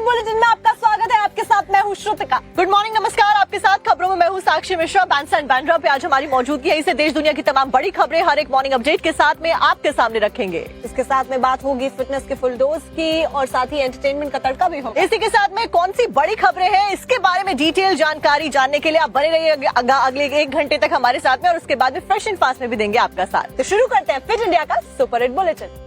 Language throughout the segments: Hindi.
सुपरहिट बुलेटिन में आपका स्वागत है। आपके साथ मैं हूँ श्रुतिका। गुड मॉर्निंग, नमस्कार। आपके साथ खबरों में मैं हूँ साक्षी मिश्रा। बैंड्स एंड बैंड्रा पे आज हमारी मौजूदगी है। इसे देश दुनिया की तमाम बड़ी खबरें हर एक मॉर्निंग अपडेट के साथ में आपके सामने रखेंगे। इसके साथ में बात होगी फिटनेस के फुल डोज की और साथ ही एंटरटेनमेंट का तड़का भी होगा। इसी के साथ में कौन सी बड़ी खबरें हैं इसके बारे में डिटेल जानकारी जानने के लिए आप बने रहिए अगले 1 घंटे तक हमारे साथ में, और उसके बाद में फ्रेश एंड फास्ट में भी देंगे आपका साथ। तो शुरू करते हैं फिट इंडिया का सुपरहिट बुलेटिन।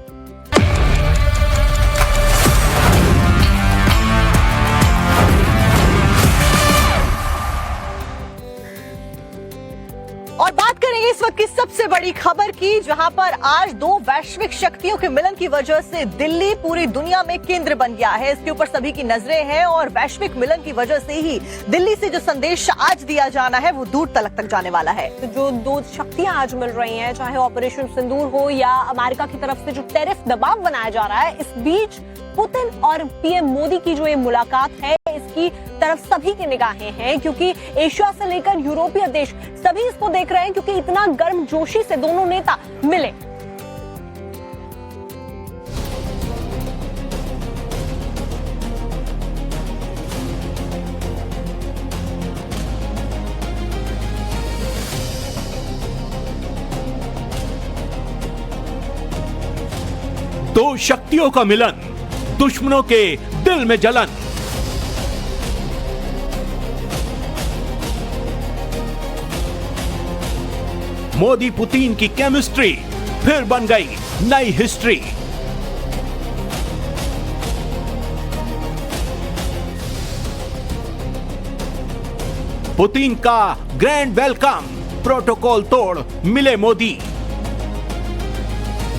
और बात करेंगे इस वक्त की सबसे बड़ी खबर की, जहां पर आज 2 वैश्विक शक्तियों के मिलन की वजह से दिल्ली पूरी दुनिया में केंद्र बन गया है। इसके ऊपर सभी की नजरें हैं और वैश्विक मिलन की वजह से ही दिल्ली से जो संदेश आज दिया जाना है वो दूर तक जाने वाला है। तो जो 2 शक्तियां आज मिल रही हैं, चाहे ऑपरेशन सिंदूर हो या अमेरिका की तरफ से जो टैरिफ दबाव बनाया जा रहा है, इस बीच पुतिन और पीएम मोदी की जो ये मुलाकात है इसकी तरफ सभी की निगाहें हैं, क्योंकि एशिया से लेकर यूरोपीय देश सभी इसको देख रहे हैं, क्योंकि इतना गर्मजोशी से दोनों नेता मिले। दो शक्तियों का मिलन, दुश्मनों के दिल में जलन। मोदी पुतिन की केमिस्ट्री फिर बन गई नई हिस्ट्री। पुतिन का ग्रैंड वेलकम, प्रोटोकॉल तोड़ मिले मोदी।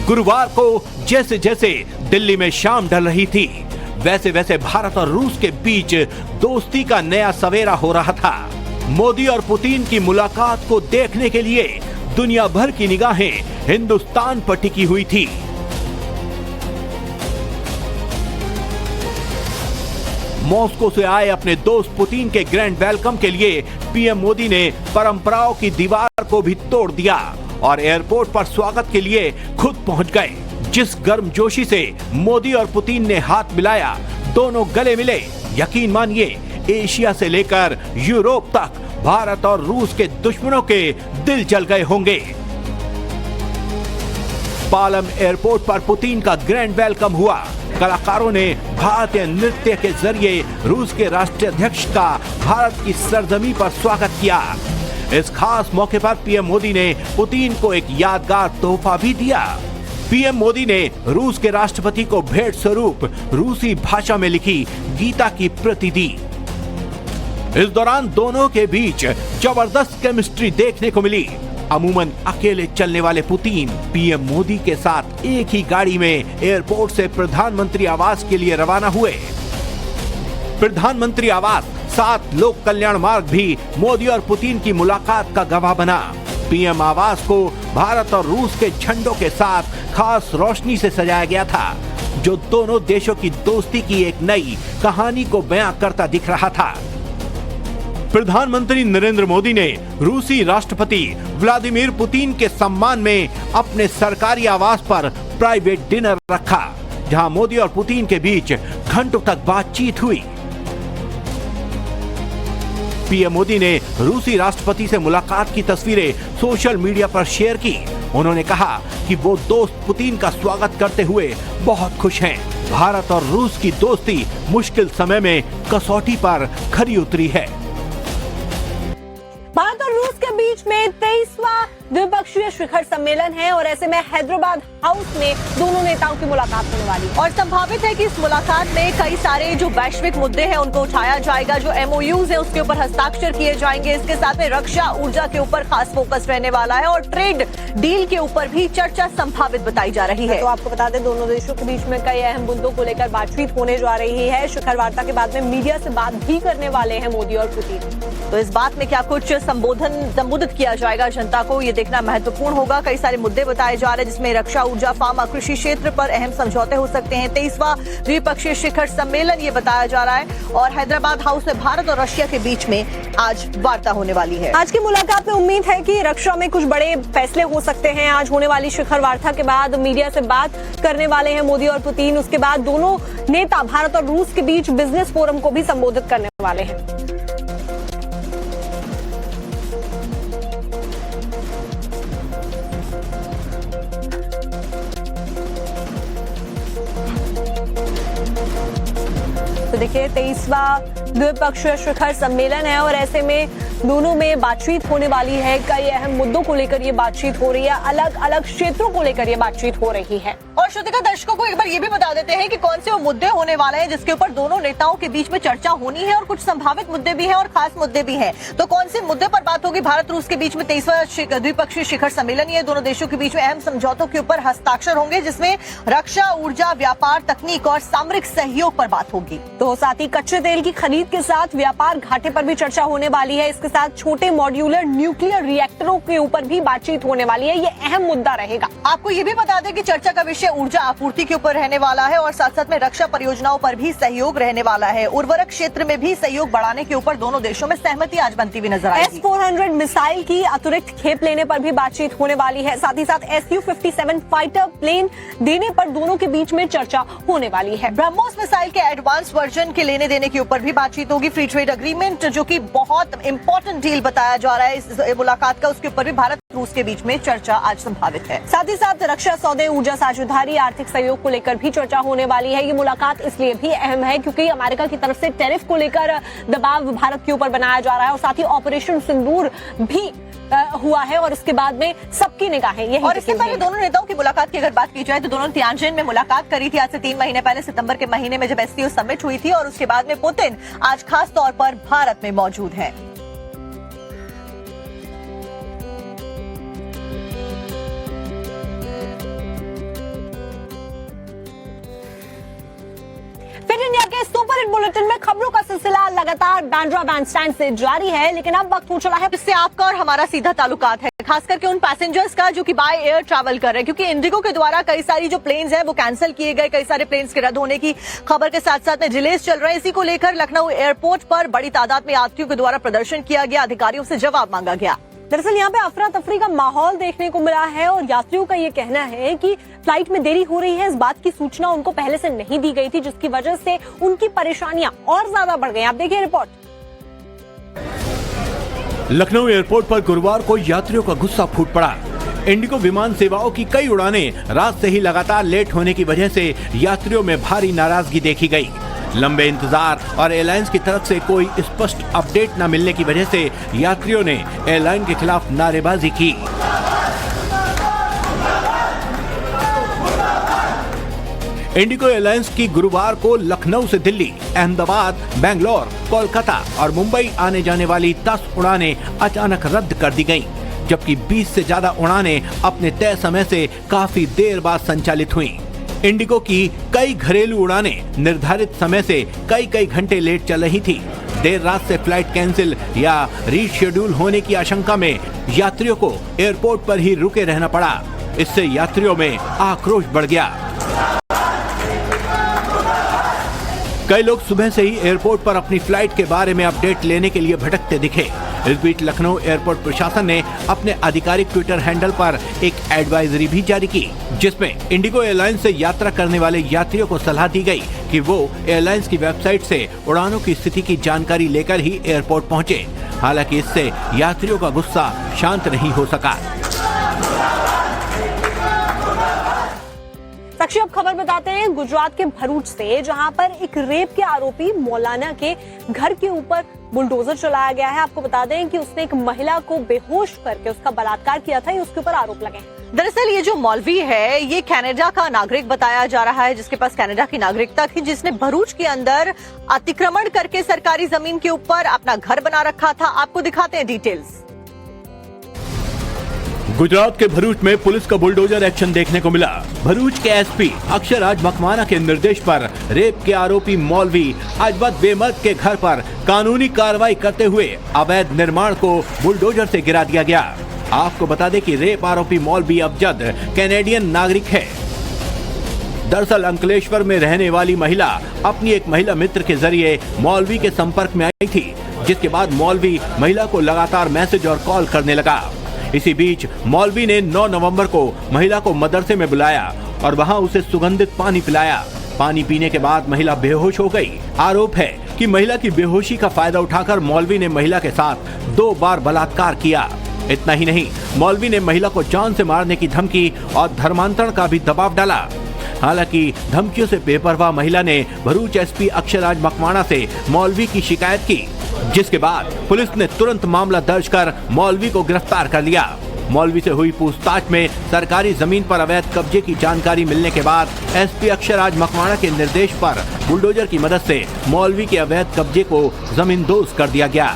गुरुवार को जैसे जैसे दिल्ली में शाम ढल रही थी, वैसे वैसे भारत और रूस के बीच दोस्ती का नया सवेरा हो रहा था। मोदी और पुतिन की मुलाकात को देखने के लिए दुनिया भर की निगाहें हिंदुस्तान पर टिकी हुई थी। मॉस्को से आए अपने दोस्त पुतिन के ग्रैंड वेलकम के लिए पीएम मोदी ने परंपराओं की दीवार को भी तोड़ दिया और एयरपोर्ट पर स्वागत के लिए खुद पहुंच गए। जिस गर्मजोशी से मोदी और पुतिन ने हाथ मिलाया, दोनों गले मिले, यकीन मानिए एशिया से लेकर यूरोप तक भारत और रूस के दुश्मनों के दिल जल गए होंगे। पालम एयरपोर्ट पर पुतिन का ग्रैंड वेलकम हुआ। कलाकारों ने भारतीय नृत्य के जरिए रूस के राष्ट्राध्यक्ष का भारत की सरजमी पर स्वागत किया। इस खास मौके पर पीएम मोदी ने पुतिन को एक यादगार तोहफा भी दिया। पीएम मोदी ने रूस के राष्ट्रपति को भेंट स्वरूप रूसी भाषा में लिखी गीता की प्रति दी। इस दौरान दोनों के बीच जबरदस्त केमिस्ट्री देखने को मिली। अमूमन अकेले चलने वाले पुतिन पीएम मोदी के साथ एक ही गाड़ी में एयरपोर्ट से प्रधानमंत्री आवास के लिए रवाना हुए। प्रधानमंत्री आवास 7 लोक कल्याण मार्ग भी मोदी और पुतिन की मुलाकात का गवाह बना। पीएम आवास को भारत और रूस के झंडों के साथ खास रोशनी से सजाया गया था, जो दोनों देशों की दोस्ती की एक नई कहानी को बयां करता दिख रहा था। प्रधानमंत्री नरेंद्र मोदी ने रूसी राष्ट्रपति व्लादिमीर पुतिन के सम्मान में अपने सरकारी आवास पर प्राइवेट डिनर रखा, जहां मोदी और पुतिन के बीच घंटों तक बातचीत हुई। पीएम मोदी ने रूसी राष्ट्रपति से मुलाकात की तस्वीरें सोशल मीडिया पर शेयर की। उन्होंने कहा कि वो दोस्त पुतिन का स्वागत करते हुए बहुत खुश हैं। भारत और रूस की दोस्ती मुश्किल समय में कसौटी पर खरी उतरी है। भारत और रूस के बीच में 23वां द्विपक्षीय शिखर सम्मेलन है और ऐसे में हैदराबाद हाउस में दोनों नेताओं की मुलाकात होने वाली और संभावित है कि इस मुलाकात में कई सारे जो वैश्विक मुद्दे हैं उनको उठाया जाएगा। जो MOUs है उसके ऊपर हस्ताक्षर किए जाएंगे। इसके साथ में रक्षा ऊर्जा के ऊपर खास फोकस रहने वाला है और ट्रेड डील के ऊपर भी चर्चा संभावित बताई जा रही है। तो आपको बता दें, दोनों देशों के बीच में कई अहम मुद्दों को लेकर बातचीत होने जा रही है। शिखर वार्ता के बाद में मीडिया से बात भी करने वाले हैं मोदी और पुतिन। तो इस बात में क्या कुछ संबोधित किया जाएगा जनता को, ये देखना महत्वपूर्ण होगा। कई सारे मुद्दे बताए जा रहे हैं जिसमें रक्षा, ऊर्जा, फार्मा, कृषि क्षेत्र पर अहम समझौते हो सकते हैं। 23वां द्विपक्षीय शिखर सम्मेलन ये बताया जा रहा है और हैदराबाद हाउस में भारत और रशिया के बीच में आज वार्ता होने वाली है। आज की मुलाकात में उम्मीद है कि रक्षा में कुछ बड़े फैसले हो सकते हैं। आज होने वाली शिखर वार्ता के बाद मीडिया से बात करने वाले हैं मोदी और पुतिन। उसके बाद दोनों नेता भारत और रूस के बीच बिजनेस फोरम को भी संबोधित करने वाले हैं। तो देखिए 23वां द्विपक्षीय शिखर सम्मेलन है और ऐसे में दोनों में बातचीत होने वाली है। कई अहम मुद्दों को लेकर ये बातचीत हो रही है, अलग अलग क्षेत्रों को लेकर ये बातचीत हो रही है। और श्रोतिका, दर्शकों को एक बार ये भी बता देते हैं कि कौन से वो मुद्दे होने वाले हैं जिसके ऊपर दोनों नेताओं के बीच में चर्चा होनी है और कुछ संभावित मुद्दे भी हैं और खास मुद्दे भी हैं। तो कौन से मुद्दे पर बात होगी? भारत रूस के बीच में 23वां द्विपक्षीय शिखर सम्मेलन, ये दोनों देशों के बीच में अहम समझौतों के ऊपर हस्ताक्षर होंगे जिसमें रक्षा, ऊर्जा, व्यापार, तकनीक और सामरिक सहयोग पर बात होगी। तो साथ ही कच्चे तेल की खरीद के साथ व्यापार घाटे पर भी चर्चा होने वाली है। इसके साथ छोटे मॉड्यूलर न्यूक्लियर रिएक्टरों के ऊपर भी बातचीत होने वाली है। ये अहम मुद्दा रहेगा। आपको ये भी बता दें कि चर्चा का विषय ऊर्जा आपूर्ति के ऊपर रहने वाला है और साथ साथ में रक्षा परियोजनाओं पर भी सहयोग रहने वाला है। उर्वरक क्षेत्र में भी सहयोग बढ़ाने के ऊपर दोनों देशों में सहमति आज बनती हुई नजर आएगी। S-400 मिसाइल की अतिरिक्त खेप लेने पर भी बातचीत होने वाली है। साथ ही साथ Su-57 फाइटर प्लेन देने पर दोनों के बीच में चर्चा होने वाली है। ब्रह्मोस मिसाइल के एडवांस वर्जन के लेने देने के ऊपर भी बातचीत होगी। फ्री ट्रेड एग्रीमेंट जो कि बहुत इंपॉर्टेंट डील बताया जा रहा है इस मुलाकात का, उसके ऊपर भी भारत रूस के बीच में चर्चा आज संभावित है। साथ ही साथ रक्षा सौदे, ऊर्जा साझेदारी, आर्थिक सहयोग को लेकर भी चर्चा होने वाली है। ये मुलाकात इसलिए भी अहम है क्योंकि अमेरिका की तरफ से टैरिफ को लेकर दबाव भारत के ऊपर बनाया जा रहा है और साथ ही ऑपरेशन सिंदूर भी हुआ है और उसके बाद में सबकी निगाहें यही। और इससे पहले दोनों नेताओं की मुलाकात की अगर बात की जाए तो दोनों तियानजिन में मुलाकात करी थी आज से 3 महीने पहले, सितंबर के महीने में जब SCO समिट हुई थी और उसके बाद में पुतिन आज खास तौर पर भारत में मौजूद हैं। फिट इंडिया के सुपर हिट बुलेटिन में खबरों का सिलसिला लगातार बांद्रा बैंडस्टैंड से जारी है, लेकिन अब वक्त हो चला है इससे आपका और हमारा सीधा ताल्लुकात है, खास करके उन पैसेंजर्स का जो कि बाय एयर ट्रैवल कर रहे हैं, क्योंकि इंडिगो के द्वारा कई सारी जो प्लेन्स हैं वो कैंसिल किए गए। कई सारे प्लेन्स के रद्द होने की खबर के साथ साथ में डिलेज चल रहे हैं। इसी को लेकर लखनऊ एयरपोर्ट पर बड़ी तादाद में यात्रियों के द्वारा प्रदर्शन किया गया, अधिकारियों से जवाब मांगा गया। दरअसल यहाँ पे अफरा तफरी का माहौल देखने को मिला है और यात्रियों का ये कहना है कि फ्लाइट में देरी हो रही है, इस बात की सूचना उनको पहले से नहीं दी गई थी, जिसकी वजह से उनकी परेशानियां और ज्यादा बढ़ गई। आप देखिए रिपोर्ट। लखनऊ एयरपोर्ट पर गुरुवार को यात्रियों का गुस्सा फूट पड़ा। इंडिगो विमान सेवाओं की कई उड़ानें रात से ही लगातार लेट होने की वजह से यात्रियों में भारी नाराजगी देखी गई। लंबे इंतजार और एयरलाइंस की तरफ से कोई स्पष्ट अपडेट न मिलने की वजह से यात्रियों ने एयरलाइन के खिलाफ नारेबाजी की। इंडिगो एयरलाइंस की गुरुवार को लखनऊ से दिल्ली, अहमदाबाद, बेंगलोर, कोलकाता और मुंबई आने जाने वाली 10 उड़ानें अचानक रद्द कर दी गईं, जबकि 20 से ज्यादा उड़ानें अपने तय समय से काफी देर बाद संचालित हुईं। इंडिगो की कई घरेलू उड़ानें निर्धारित समय से कई घंटे लेट चल रही थी। देर रात से फ्लाइट कैंसिल या रीशेड्यूल होने की आशंका में यात्रियों को एयरपोर्ट पर ही रुके रहना पड़ा। इससे यात्रियों में आक्रोश बढ़ गया। कई लोग सुबह से ही एयरपोर्ट पर अपनी फ्लाइट के बारे में अपडेट लेने के लिए भटकते दिखे। इस बीच लखनऊ एयरपोर्ट प्रशासन ने अपने आधिकारिक ट्विटर हैंडल पर एक एडवाइजरी भी जारी की, जिसमें इंडिगो एयरलाइंस से यात्रा करने वाले यात्रियों को सलाह दी गई कि वो एयरलाइंस की वेबसाइट से उड़ानों की स्थिति की जानकारी लेकर ही एयरपोर्ट पहुंचे। हालांकि इससे यात्रियों का गुस्सा शांत नहीं हो सका। साक्षी, अब खबर बताते हैं गुजरात के भरूच से, जहां पर एक रेप के आरोपी मौलाना के घर के ऊपर बुलडोजर चलाया गया है। आपको बता दें कि उसने एक महिला को बेहोश करके उसका बलात्कार किया था, ये उसके ऊपर आरोप लगे। दरअसल ये जो मौलवी है ये कनाडा का नागरिक बताया जा रहा है, जिसके पास कनाडा की नागरिकता थी, जिसने भरूच के अंदर अतिक्रमण करके सरकारी जमीन के ऊपर अपना घर बना रखा था। आपको दिखाते हैं डिटेल्स। गुजरात के भरूच में पुलिस का बुलडोजर एक्शन देखने को मिला। भरूच के एसपी अक्षराज मकवाना के निर्देश पर रेप के आरोपी मौलवी अजबत बेमर्द के घर पर कानूनी कार्रवाई करते हुए अवैध निर्माण को बुलडोजर से गिरा दिया गया। आपको बता दें कि रेप आरोपी मौलवी अबजद कैनेडियन नागरिक है। दरअसल अंकलेश्वर में रहने वाली महिला अपनी एक महिला मित्र के जरिए मौलवी के संपर्क में आई थी, जिसके बाद मौलवी महिला को लगातार मैसेज और कॉल करने लगा। इसी बीच मौलवी ने 9 नवंबर को महिला को मदरसे में बुलाया और वहां उसे सुगंधित पानी पिलाया। पानी पीने के बाद महिला बेहोश हो गई। आरोप है कि महिला की बेहोशी का फायदा उठाकर मौलवी ने महिला के साथ 2 बार बलात्कार किया। इतना ही नहीं, मौलवी ने महिला को जान से मारने की धमकी और धर्मांतरण का भी दबाव डाला। हालांकि धमकियों से बेपरवाह महिला ने भरूच एसपी अक्षराज मकवाणा से मौलवी की शिकायत की, जिसके बाद पुलिस ने तुरंत मामला दर्ज कर मौलवी को गिरफ्तार कर लिया। मौलवी से हुई पूछताछ में सरकारी जमीन पर अवैध कब्जे की जानकारी मिलने के बाद एसपी अक्षराज मकवाणा के निर्देश पर बुलडोजर की मदद से मौलवी के अवैध कब्जे को जमींदोज कर दिया गया।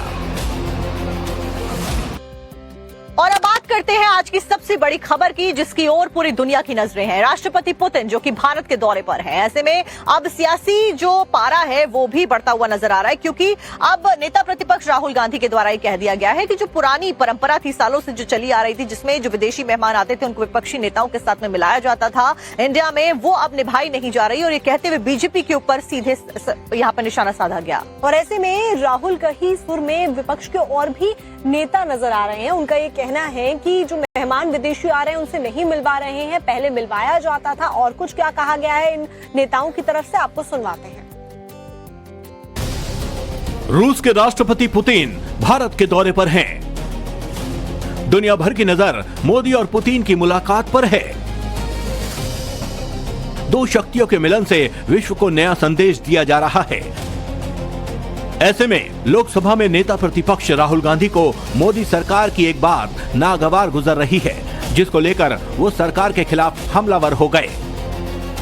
और अब बात करते हैं आज की सबसे बड़ी खबर की, जिसकी ओर पूरी दुनिया की नजरें हैं। राष्ट्रपति पुतिन जो कि भारत के दौरे पर हैं। ऐसे में अब सियासी जो पारा है वो भी बढ़ता हुआ नजर आ रहा है, क्योंकि अब नेता प्रतिपक्ष राहुल गांधी के द्वारा ये कह दिया गया है कि जो पुरानी परंपरा थी, सालों से जो चली आ रही थी, जिसमें जो विदेशी मेहमान आते थे उनको विपक्षी नेताओं के साथ में मिलाया जाता था इंडिया में, वो अब निभाई नहीं जा रही। और ये कहते हुए बीजेपी के ऊपर सीधे यहाँ पर निशाना साधा गया। और ऐसे में राहुल का ही सुर में विपक्ष के और भी नेता नजर आ रहे हैं। उनका ये कहना है कि जो मेहमान विदेशी आ रहे हैं उनसे नहीं मिलवा रहे हैं, पहले मिलवाया जाता था। और कुछ क्या कहा गया है इन नेताओं की तरफ से, आपको सुनवाते हैं। रूस के राष्ट्रपति पुतिन भारत के दौरे पर हैं। दुनिया भर की नजर मोदी और पुतिन की मुलाकात पर है। 2 शक्तियों के मिलन से विश्व को नया संदेश दिया जा रहा है। ऐसे में लोकसभा में नेता प्रतिपक्ष राहुल गांधी को मोदी सरकार की एक बात नागवार गुजर रही है, जिसको लेकर वो सरकार के खिलाफ हमलावर हो गए।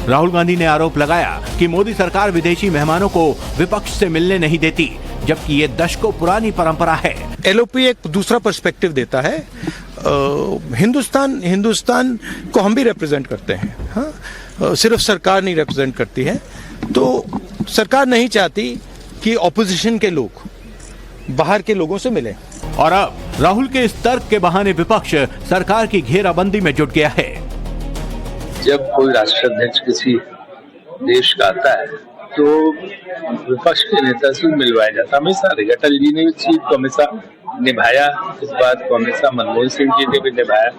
राहुल गांधी ने आरोप लगाया कि मोदी सरकार विदेशी मेहमानों को विपक्ष से मिलने नहीं देती, जबकि ये दशकों पुरानी परंपरा है। एलओपी एक दूसरा पर्सपेक्टिव देता है। हिंदुस्तान को हम भी रिप्रेजेंट करते हैं, हाँ? सिर्फ सरकार नहीं रिप्रेजेंट करती है। तो सरकार नहीं चाहती कि ऑपोजिशन के लोग बाहर के लोगों से मिले। और अब राहुल के इस तर्क के बहाने विपक्ष सरकार की घेराबंदी में जुट गया है। जब कोई राष्ट्राध्यक्ष किसी देश का आता है तो विपक्ष के नेता से मिलवाया जाता, हमेशा रहेगा। अटल जी ने भी चीज को हमेशा निभाया, इस बात को हमेशा मनमोहन सिंह जी ने भी निभाया।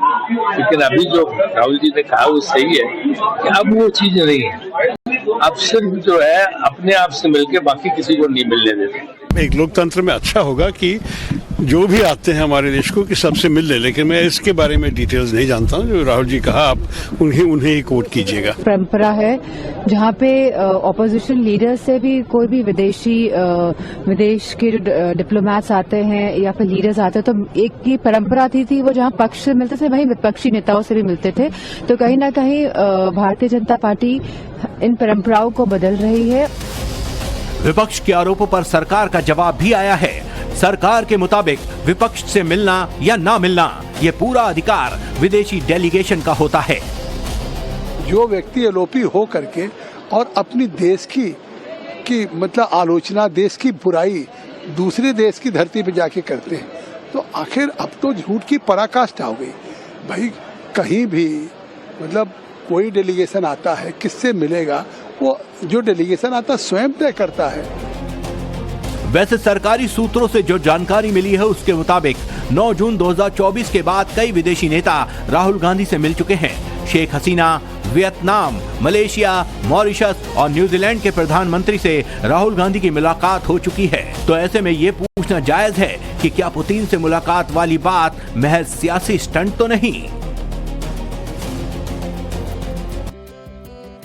लेकिन अभी जो राहुल जी ने कहा वो सही है कि अब वो चीज नहीं है। अब सिर्फ जो है अपने आप से मिलके बाकी किसी को नहीं मिलने देते। एक लोकतंत्र में अच्छा होगा कि जो भी आते हैं हमारे देश को कि सबसे मिल ले, लेकिन मैं इसके बारे में डिटेल्स नहीं जानता हूँ। जो राहुल जी कहा आप उन्हें ही कोट कीजिएगा। परंपरा है जहाँ पे ऑपोजिशन लीडर से भी कोई भी विदेश के डिप्लोमेट्स आते हैं या फिर लीडर्स आते हैं, तो एक ही परंपरा थी वो जहाँ पक्ष से मिलते थे वहीं विपक्षी नेताओं से भी मिलते थे। तो कहीं ना कहीं भारतीय जनता पार्टी इन परंपराओं को बदल रही है। विपक्ष के आरोपों पर सरकार का जवाब भी आया है। सरकार के मुताबिक विपक्ष से मिलना या ना मिलना, ये पूरा अधिकार विदेशी डेलीगेशन का होता है। जो व्यक्ति एलओपी हो करके और अपनी देश की मतलब आलोचना, देश की बुराई दूसरे देश की धरती पे जाके करते हैं, तो आखिर अब तो झूठ की पराकाष्ठा हो गई। भाई कहीं भी मतलब कोई डेलीगेशन आता है, किससे मिलेगा, वो जो डेलीगेशन आता स्वयं तय करता है। वैसे सरकारी सूत्रों से जो जानकारी मिली है उसके मुताबिक 9 जून 2024 के बाद कई विदेशी नेता राहुल गांधी से मिल चुके हैं। Sheikh Hasina, Vietnam, Malaysia, Mauritius और न्यूजीलैंड के प्रधानमंत्री से राहुल गांधी की मुलाकात हो चुकी है। तो ऐसे में ये पूछना जायज है कि क्या पुतिन से मुलाकात वाली बात महज सियासी स्टंट तो नहीं।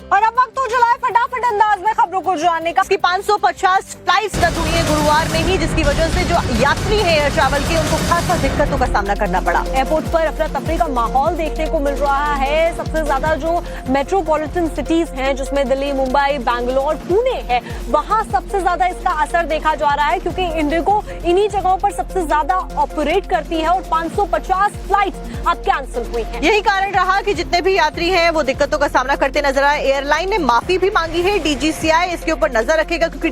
और अब वक्त हो चला है फटाफट अंदाज में खबरों को जानने का। इसकी 550 फ्लाइट्स रद्द हुई है गुरुवार में ही, जिसकी वजह से जो यात्री हैं एयर ट्रैवल के उनको खासा दिक्कतों का सामना करना पड़ा। एयरपोर्ट पर अफरा तफरी का माहौल देखने को मिल रहा है। सबसे ज्यादा जो मेट्रोपॉलिटन सिटीज हैं, जिसमें दिल्ली, मुंबई, बैंगलोर, पुणे है, वहां सबसे ज्यादा इसका असर देखा जा रहा है, क्योंकि इंडिगो इन्हीं जगहों पर सबसे ज्यादा ऑपरेट करती है और 550 फ्लाइट्स अब कैंसिल हुई हैं। यही कारण रहा कि जितने भी यात्री हैं वो दिक्कतों का सामना करते नजर आए। एयरलाइन ने माफी भी मांगी है डीजीसीए इसके ऊपर नजर रखेगा, क्योंकि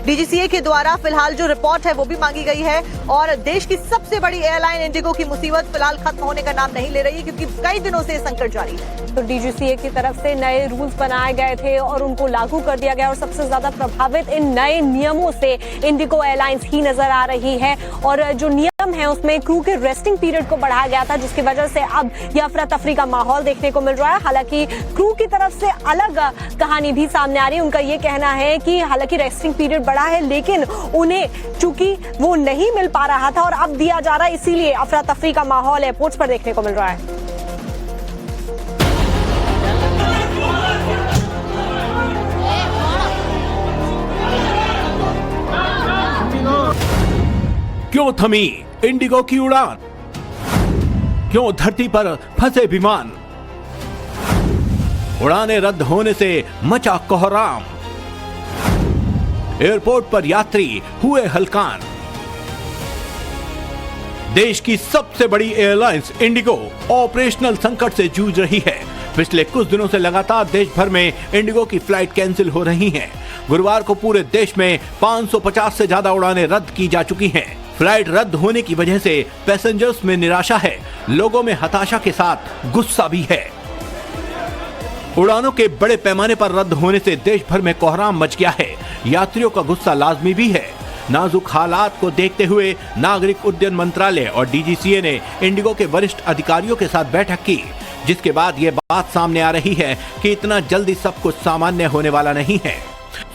डीजीसीए के द्वारा फिलहाल जो रिपोर्ट है वो भी मांगी गई है। और देश की सबसे बड़ी एयरलाइन इंडिगो की मुसीबत फिलहाल खत्म होने का नाम नहीं ले रही है, क्योंकि कई दिनों से संकट जारी है। तो डीजीसीए की तरफ से नए रूल्स बनाए गए थे और उनको लागू कर दिया गया, और सबसे ज्यादा प्रभावित इन नए नियमों से इंडिगो एयरलाइंस ही नजर आ रही है। और जो नियम है उसमें क्रू के रेस्टिंग पीरियड को बढ़ाया गया था, जिसकी वजह से अब यह अफरा तफरी का माहौल देखने को मिल रहा है। हालांकि क्रू की तरफ से अलग कहानी भी सामने आ रही है। उनका ये कहना है कि हालांकि रेस्टिंग पीरियड बढ़ा है, लेकिन उन्हें चूंकि वो नहीं मिल पा रहा था और अब दिया जा रहा है, इसीलिए अफरा तफरी का माहौल एयरपोर्ट्स पर देखने को मिल रहा है। क्यों थमी इंडिगो की उड़ान? क्यों धरती पर फंसे विमान? उड़ानें रद्द होने से मचा कोहराम, एयरपोर्ट पर यात्री हुए हलकान। देश की सबसे बड़ी एयरलाइंस इंडिगो ऑपरेशनल संकट से जूझ रही है। पिछले कुछ दिनों से लगातार देश भर में इंडिगो की फ्लाइट कैंसिल हो रही हैं। गुरुवार को पूरे देश में 550 से ज्यादा उड़ानें रद्द की जा चुकी हैं। फ्लाइट रद्द होने की वजह से पैसेंजर्स में निराशा है, लोगों में हताशा के साथ गुस्सा भी है। उड़ानों के बड़े पैमाने पर रद्द होने से देश भर में कोहराम मच गया है। यात्रियों का गुस्सा लाजमी भी है। नाजुक हालात को देखते हुए नागरिक उड्डयन मंत्रालय और डीजीसीए ने इंडिगो के वरिष्ठ अधिकारियों के साथ बैठक की, जिसके बाद ये बात सामने आ रही है कि इतना जल्दी सब कुछ सामान्य होने वाला नहीं है।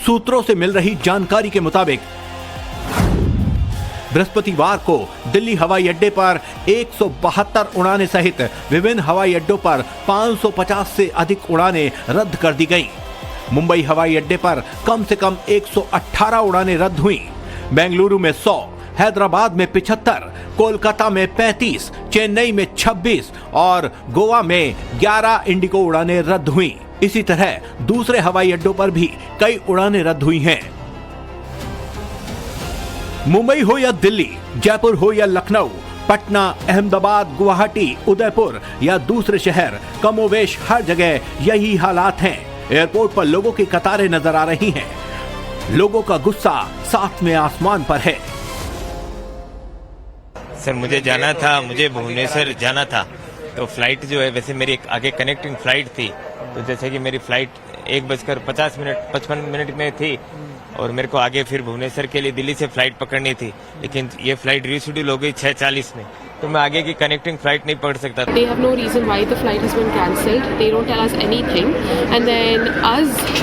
सूत्रों से मिल रही जानकारी के मुताबिक बृहस्पतिवार को दिल्ली हवाई अड्डे पर 172 उड़ानें सहित विभिन्न हवाई अड्डों पर 550 से अधिक उड़ानें रद्द कर दी गईं। मुंबई हवाई अड्डे पर कम से कम 118 उड़ानें रद्द हुईं। बेंगलुरु में 100, हैदराबाद में 75, कोलकाता में 35, चेन्नई में 26 और गोवा में 11 इंडिगो उड़ानें रद्द हुईं। इसी तरह दूसरे हवाई अड्डों पर भी कई उड़ानें रद्द हुई हैं। मुंबई हो या दिल्ली, जयपुर हो या लखनऊ, पटना, अहमदाबाद, गुवाहाटी, उदयपुर या दूसरे शहर, कमोवेश हर जगह यही हालात हैं। एयरपोर्ट पर लोगों की कतारें नजर आ रही हैं। लोगों का गुस्सा सातवें आसमान पर है। सर मुझे जाना था, मुझे भुवनेश्वर जाना था, तो फ्लाइट जो है वैसे मेरी एक आगे कनेक्टिंग फ्लाइट थी, तो जैसे कि मेरी फ्लाइट 1:55 में थी और मेरे को आगे फिर भुवनेश्वर के लिए दिल्ली से फ्लाइट पकड़नी थी, लेकिन ये फ्लाइट रीशेड्यूल हो गई 6:40 में, तो मैं आगे की कनेक्टिंग फ्लाइट नहीं पकड़ सकता। They have no reason why the flight has been cancelled. They don't tell us anything, and then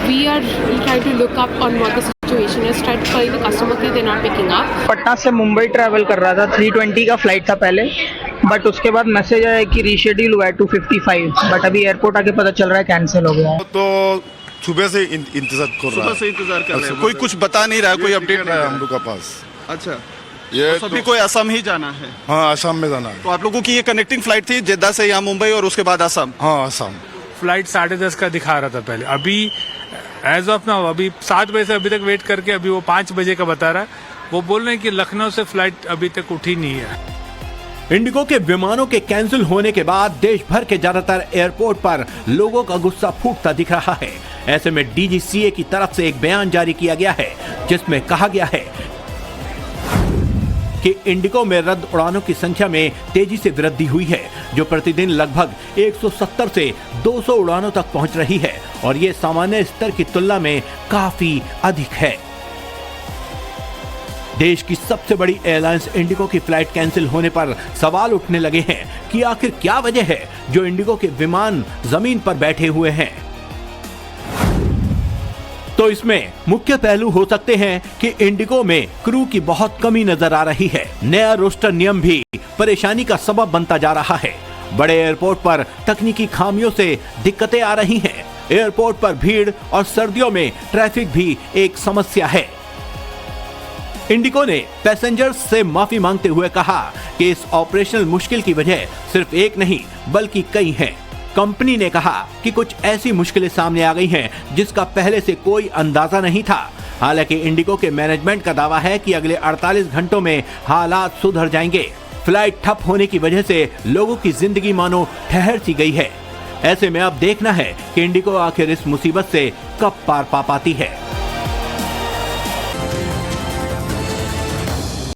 we are trying to look up on what the situation is. Try to call the customer care, they're not picking up. Patna से मुंबई ट्रैवल कर रहा था, 320 का फ्लाइट था पहले, बट उसके बाद मैसेज आया कि रीशेड्यूल हुआ है 255, बट अभी एयरपोर्ट आके पता चल रहा है कैंसिल हो गया है। तो सुबह से इंतजार कर रहा है। सुबह से इंतजार कर रहे हैं। कोई कुछ बता नहीं रहा है, कोई अपडेट नहीं है हम लोग का पास। अच्छा, ये तो सभी को असम ही जाना है। हाँ, असम में जाना है। तो आप लोगों की ये कनेक्टिंग फ्लाइट थी जेद्दा से यहाँ मुंबई और उसके बाद असम? हाँ, असम। फ्लाइट 10:30 का दिखा रहा था पहले, अभी एज ऑफ नाउ अभी 7 बजे से अभी तक वेट करके अभी वो 5 बजे का बता रहा है। वो बोल रहे हैं कि लखनऊ से फ्लाइट अभी तक उठी नहीं है। इंडिगो के विमानों के कैंसिल होने के बाद देश भर के ज्यादातर एयरपोर्ट पर लोगों का गुस्सा फूटता दिख रहा है। ऐसे में डीजीसीए की तरफ से एक बयान जारी किया गया है, जिसमें कहा गया है कि इंडिगो में रद्द उड़ानों की संख्या में तेजी से वृद्धि हुई है, जो प्रतिदिन लगभग 170 से 200 उड़ानों तक पहुंच रही है, और ये सामान्य स्तर की तुलना में काफी अधिक है। देश की सबसे बड़ी एयरलाइंस इंडिगो की फ्लाइट कैंसिल होने पर सवाल उठने लगे हैं कि आखिर क्या वजह है जो इंडिगो के विमान जमीन पर बैठे हुए हैं। तो इसमें मुख्य पहलू हो सकते हैं कि इंडिगो में क्रू की बहुत कमी नजर आ रही है। नया रोस्टर नियम भी परेशानी का सबब बनता जा रहा है। बड़े एयरपोर्ट पर तकनीकी खामियों से दिक्कतें आ रही हैं। एयरपोर्ट पर भीड़ और सर्दियों में ट्रैफिक भी एक समस्या है। इंडिगो ने पैसेंजर्स से माफी मांगते हुए कहा कि इस ऑपरेशनल मुश्किल की वजह सिर्फ एक नहीं बल्कि कई हैं। कंपनी ने कहा कि कुछ ऐसी मुश्किलें सामने आ गई हैं जिसका पहले से कोई अंदाजा नहीं था। हालांकि इंडिगो के मैनेजमेंट का दावा है कि अगले 48 घंटों में हालात सुधर जाएंगे। फ्लाइट ठप होने की वजह से लोगों की जिंदगी मानो ठहर सी गई है। ऐसे में अब देखना है कि इंडिगो आखिर इस मुसीबत से कब पार पा पाती है।